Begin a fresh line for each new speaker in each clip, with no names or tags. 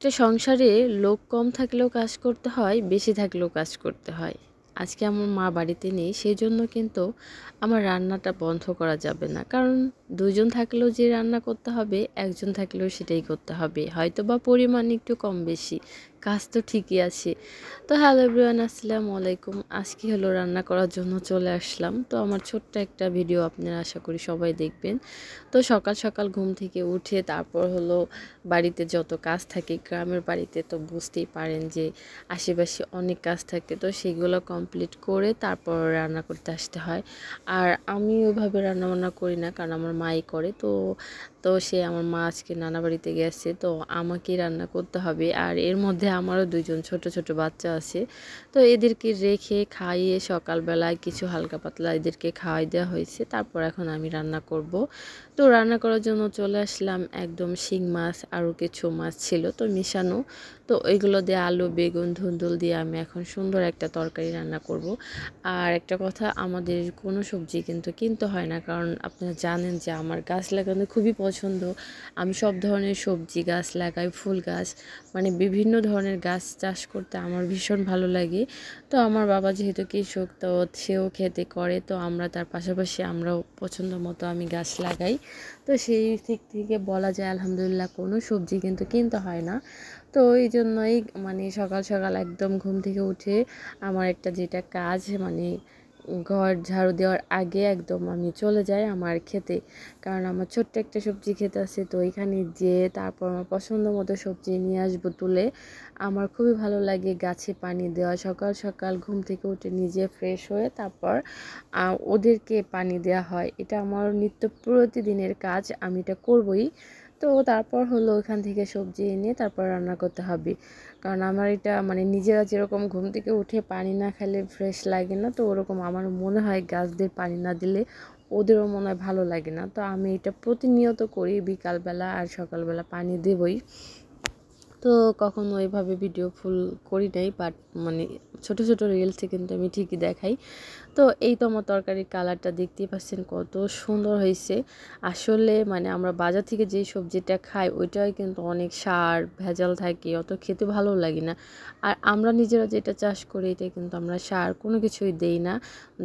একটা সংসারে লোক কম থাকলেও কাজ করতে হয়, বেশি থাকলেও কাজ করতে হয়। আজকে আমার মা বাড়িতে নেই, সেজন্য কিন্তু আমার রান্নাটা বন্ধ করা যাবে না। কারণ ২ জন থাকলেও যে রান্না করতে হবে, একজন থাকলেও সেটাই করতে হবে। হয়তোবা পরিমাণ একটু কম বেশি, কাজ তো ঠিকই আছে। তো হ্যালো এভরিওয়ান, আসসালামু আলাইকুম। আজকে হলো রান্না করার জন্য চলে আসলাম। তো আমার ছোট্ট একটা ভিডিও আপনারা আশা করি সবাই দেখবেন। তো সকাল সকাল ঘুম থেকে উঠে তারপর হলো বাড়িতে যত কাজ থাকে, গ্রামের বাড়িতে তো বুঝতেই পারেন যে আশেপাশে অনেক কাজ থাকে, তো সেগুলো কমপ্লিট করে তারপর রান্না করতে আসতে হয়। আর আমি ওইভাবে রান্নাবান্না করি না, কারণ আমার মাই করে। তো তো সে আমার মা আজকে নানা বাড়িতে গেছে, তো আমাকেই রান্না করতে হবে। আর এর মধ্যে আমারও ২ জন ছোট ছোট বাচ্চা আছে। তো এদেরকে রেখে খাইয়ে সকালবেলায় কিছু হালকা পাতলা এদেরকে খাওয়াই দেওয়া হয়েছে। তারপর এখন আমি রান্না করব। তো রান্না করার জন্য চলে আসলাম। একদম শিং মাছ আরও কিছু মাছ ছিল তো মিশানো। তো ওইগুলো দিয়ে আলু, বেগুন, ধুন্দুল দিয়ে আমি এখন সুন্দর একটা তরকারি রান্না করব। আর একটা কথা, আমাদের কোনো সবজি কিন্তু কিনতে হয় না, কারণ আপনারা জানেন যে আমার গাছ লাগানো খুবই পছন্দ। আমি সব ধরনের সবজি গাছ লাগাই, ফুল গাছ, মানে বিভিন্ন ধরনের গাছ চাষ করতে আমার ভীষণ ভালো লাগে। তো আমার বাবা যেহেতু কৃষক, তো সেও খেতে করে, তো আমরা তার পাশাপাশি আমরাও পছন্দ মতো আমি গাছ লাগাই। তো সেই দিক থেকে বলা যায় আলহামদুলিল্লাহ কোনো সবজি কিন্তু কিনতে হয় না। তো এই জন্যই মানে সকাল সকাল একদম ঘুম থেকে উঠে আমার একটা যেটা কাজ, মানে ঘর ঝাড়ু দেওয়ার আগে একদম আমি চলে যাই আমার খেতে। কারণ আমার ছোট্ট একটা সবজি ক্ষেত আছে, তো ওইখানে যেয়ে তারপর আমার পছন্দ মতো সবজি নিয়ে আসবো তুলে। আমার খুবই ভালো লাগে গাছে পানি দেওয়া। সকাল সকাল ঘুম থেকে উঠে নিজে ফ্রেশ হয়ে তারপর ওদেরকে পানি দেওয়া হয়। এটা আমার নিত্য প্রতিদিনের কাজ, আমি এটা করবই। তো তারপর হলো ওখান থেকে সবজি এনে তারপর রান্না করতে হবে। কারণ আমার এটা মানে নিজেরা যেরকম ঘুম থেকে উঠে পানি না খেলে ফ্রেশ লাগে না, তো ওরকম আমার মনে হয় গাছদের পানি না দিলে ওদেরও মনে হয় ভালো লাগে না। তো আমি এটা প্রতিনিয়ত করি, বিকালবেলা আর সকালবেলা পানি দেবই। তো কখনো ওইভাবে ভিডিও ফুল করি নাই, বাট মানে ছোট ছোট রিলসে কিন্তু আমি ঠিকই দেখাই। তো এই তো আমার তরকারির কালারটা দেখতেই পাচ্ছেন কত সুন্দর হয়েছে। আসলে মানে আমরা বাজার থেকে যেই সবজিটা খাই ওইটাই কিন্তু অনেক সার ভেজাল থাকে, অত খেতে ভালো লাগে না। আর আমরা নিজেরা যেটা চাষ করি এটা কিন্তু আমরা সার কোনো কিছুই দেই না।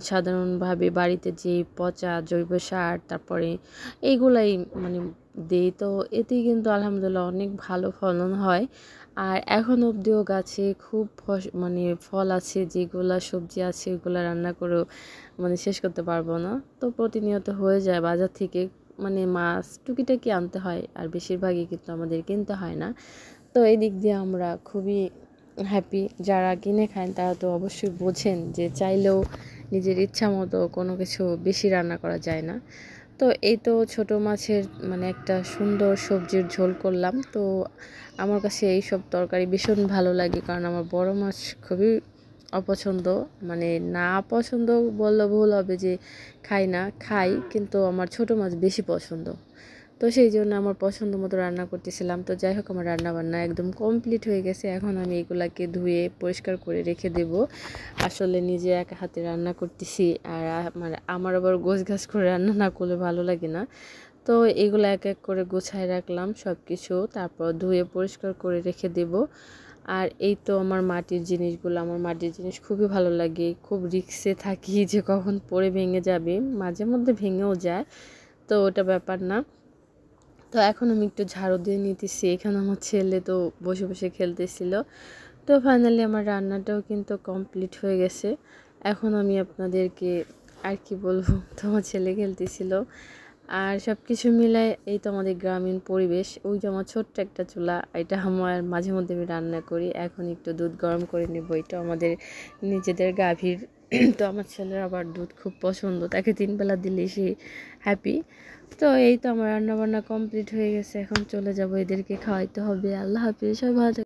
সাধারণভাবে বাড়িতে যে পচা জৈব সার তারপরে এইগুলাই মানে দেই, তো এতেই কিন্তু আলহামদুলিল্লাহ অনেক ভালো ফলন হয়। আর এখন অবধিও গাছে খুব মানে ফল আছে, যেগুলা সবজি আছে ওগুলো রান্না করেও মানে শেষ করতে পারবো না। তো প্রতিনিয়ত হয়ে যায় বাজার থেকে, মানে মাছ টুকিটাকি আনতে হয়, আর বেশিরভাগই কিন্তু আমাদের কিনতে হয় না। তো এই দিক দিয়ে আমরা খুবই হ্যাপি। যারা কিনে খান তারা তো অবশ্যই বোঝেন যে চাইলেও নিজের ইচ্ছা মতো কোনো কিছু বেশি রান্না করা যায় না। তো এই তো ছোট মাছের মানে একটা সুন্দর সবজির ঝোল করলাম। তো আমার কাছে এই সব তরকারি ভীষণ ভালো লাগে, কারণ আমার বড় মাছ খুবই অপছন্দ। মানে না পছন্দ বললে ভুল হবে যে খাই না, খাই, কিন্তু আমার ছোট মাছ বেশি পছন্দ। তো সেই জন্য আমার পছন্দ মতো রান্না করতেছিলাম। তো যাই হোক, আমার রান্না বান্না একদম কমপ্লিট হয়ে গেছে। এখন আমি এগুলাকে ধুয়ে পরিষ্কার করে রেখে দেব। আসলে নিজে একা হাতে রান্না করতেছি, আর মানে আমার আবার গোছগাছ করে রান্না না করলে ভালো লাগে না। তো এগুলো এক এক করে গোছায় রাখলাম সব কিছু, তারপর ধুয়ে পরিষ্কার করে রেখে দেব। আর এই তো আমার মাটির জিনিসগুলো, আমার মাটির জিনিস খুবই ভালো লাগে। খুব রিস্কে থাকি যে কখন পড়ে ভেঙে যাবে, মাঝে মধ্যে ভেঙেও যায়, তো ওটা ব্যাপার না। তো এখন আমি একটু ঝাড়ু দিয়ে নিতেছি। এখানে আমার ছেলে তো বসে বসে খেলতেছিল। তো ফাইনালি আমার রান্নাটাও কিন্তু কমপ্লিট হয়ে গেছে। এখন আমি আপনাদেরকে আর কি বলবো, তো আমার ছেলে খেলতেছিল। আর সব কিছু মিলায় এই তো আমাদের গ্রামীণ পরিবেশ। ওই যে আমার ছোট্ট একটা চুলা, এটা আমার মাঝে মধ্যে আমি রান্না করি। এখন একটু দুধ গরম করে নেব, এটা আমাদের নিজেদের গাভীর। তো আমার ছেলের আবার দুধ খুব পছন্দ, তাকে 3 বেলা দিলে সে হ্যাপি। তো এই তো আমার রান্না বান্না কমপ্লিট হয়ে গেছে, এখন চলে যাব, এদেরকে খাওয়াইতে হবে। আল্লাহ হাফিজ, সবাই ভালো থাকবেন।